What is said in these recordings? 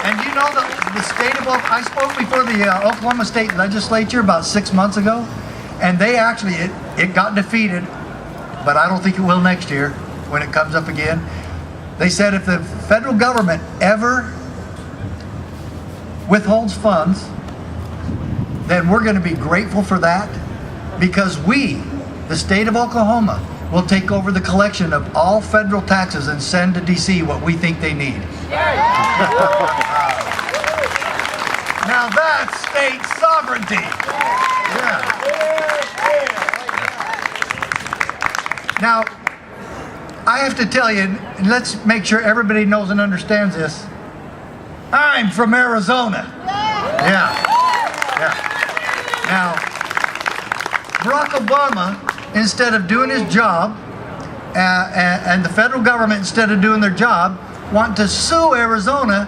And you know the state of Oklahoma, I spoke before the Oklahoma State Legislature about 6 months ago, and they actually, it got defeated, but I don't think it will next year when it comes up again. They said if the federal government ever withholds funds, then we're going to be grateful for that, because we, the state of Oklahoma, will take over the collection of all federal taxes and send to DC what we think they need. Now that's state sovereignty. Yeah. Now, I have to tell you, and let's make sure everybody knows and understands this. I'm from Arizona. Yeah. Now, Barack Obama, instead of doing his job, and the federal government, instead of doing their job, want to sue Arizona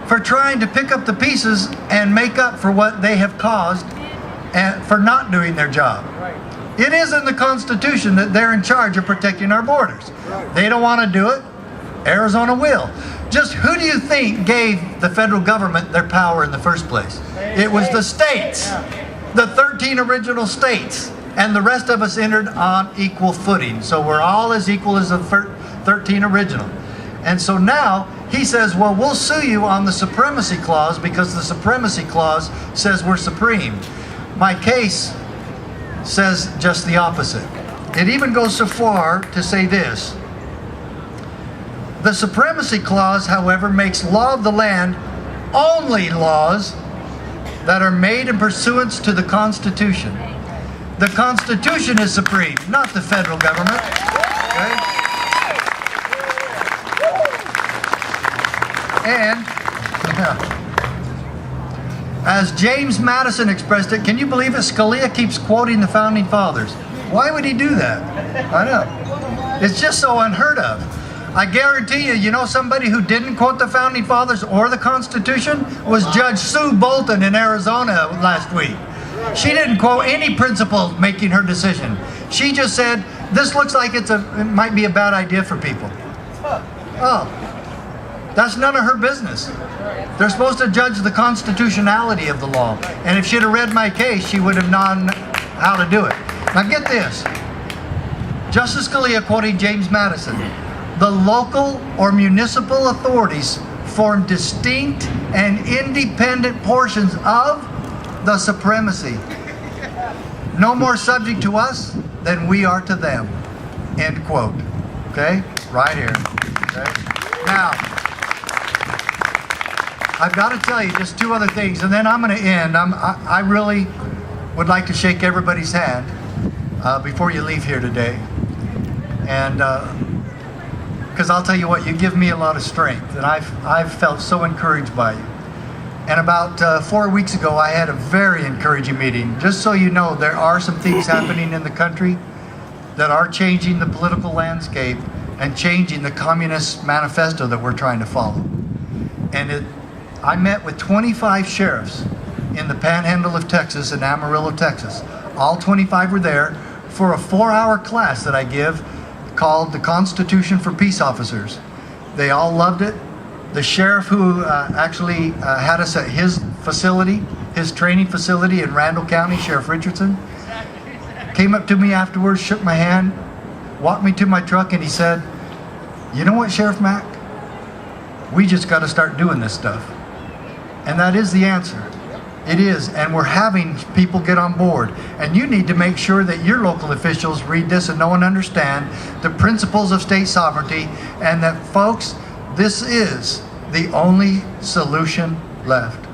for trying to pick up the pieces and make up for what they have caused and for not doing their job. It is in the Constitution that they're in charge of protecting our borders. They don't want to do it. Arizona will. Just who do you think gave the federal government their power in the first place? It was the states, the 13 original states, and the rest of us entered on equal footing. So we're all as equal as the 13 original. And so now he says, well, we'll sue you on the supremacy clause because the supremacy clause says we're supreme. My case says just the opposite. It even goes so far to say this. The supremacy clause, however, makes law of the land only laws that are made in pursuance to the Constitution. The Constitution is supreme, not the federal government. Okay? And as James Madison expressed it, can you believe it? Scalia keeps quoting the Founding Fathers. Why would he do that? I know. It's just so unheard of. I guarantee you, you know somebody who didn't quote the Founding Fathers or the Constitution was Judge Sue Bolton in Arizona last week. She didn't quote any principle making her decision. She just said, this looks like it might be a bad idea for people. Oh, that's none of her business. They're supposed to judge the constitutionality of the law. And if she'd have read my case, she would have known how to do it. Now get this. Justice Scalia quoting James Madison. The local or municipal authorities form distinct and independent portions of the supremacy. No more subject to us than we are to them. End quote. Okay? Right here. Okay? Now, I've got to tell you just two other things, and then I'm going to end. I really would like to shake everybody's hand before you leave here today. And because I'll tell you what, you give me a lot of strength, and I've felt so encouraged by you. And about 4 weeks ago, I had a very encouraging meeting. Just so you know, there are some things happening in the country that are changing the political landscape and changing the Communist Manifesto that we're trying to follow. And I met with 25 sheriffs in the Panhandle of Texas and Amarillo, Texas. All 25 were there for a 4-hour class that I give called The Constitution for Peace Officers. They all loved it. The sheriff who actually had us at his facility, his training facility in Randall County, Sheriff Richardson, came up to me afterwards, shook my hand, walked me to my truck, and he said, you know what, Sheriff Mack? We just got to start doing this stuff. And that is the answer. It is, and we're having people get on board. And you need to make sure that your local officials read this and know and understand the principles of state sovereignty, and that, folks, this is the only solution left.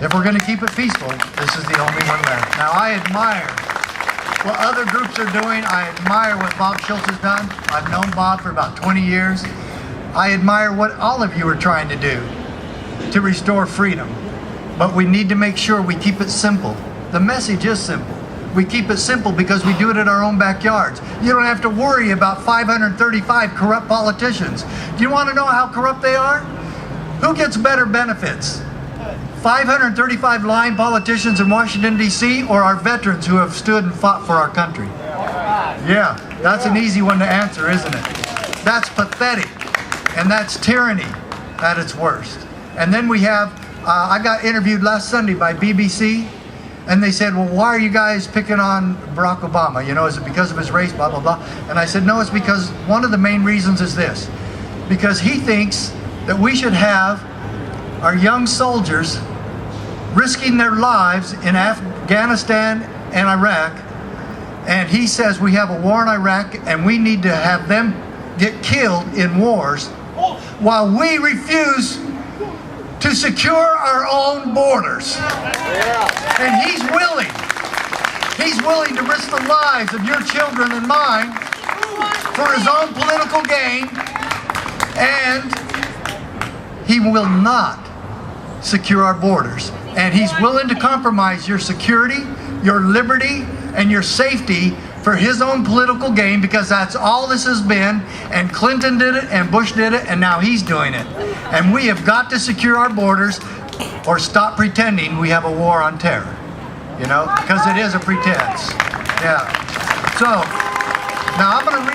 If we're going to keep it peaceful, this is the only one left. Now, I admire what other groups are doing. I admire what Bob Schultz has done. I've known Bob for about 20 years. I admire what all of you are trying to do to restore freedom. But we need to make sure we keep it simple. The message is simple. We keep it simple because we do it in our own backyards. You don't have to worry about 535 corrupt politicians. Do you want to know how corrupt they are? Who gets better benefits? 535 lying politicians in Washington, D.C., or our veterans who have stood and fought for our country? Yeah, that's an easy one to answer, isn't it? That's pathetic, and that's tyranny at its worst. And then we have, I got interviewed last Sunday by BBC, and they said, well, why are you guys picking on Barack Obama? You know, is it because of his race, blah, blah, blah? And I said, no, it's because one of the main reasons is this. Because he thinks that we should have our young soldiers risking their lives in Afghanistan and Iraq. And he says we have a war in Iraq and we need to have them get killed in wars while we refuse to secure our own borders. And he's willing to risk the lives of your children and mine for his own political gain, and he will not secure our borders. And he's willing to compromise your security, your liberty, and your safety for his own political gain, because that's all this has been. And Clinton did it, and Bush did it, and now he's doing it. And we have got to secure our borders or stop pretending we have a war on terror. You know, because it is a pretense. Yeah. So, now I'm going to read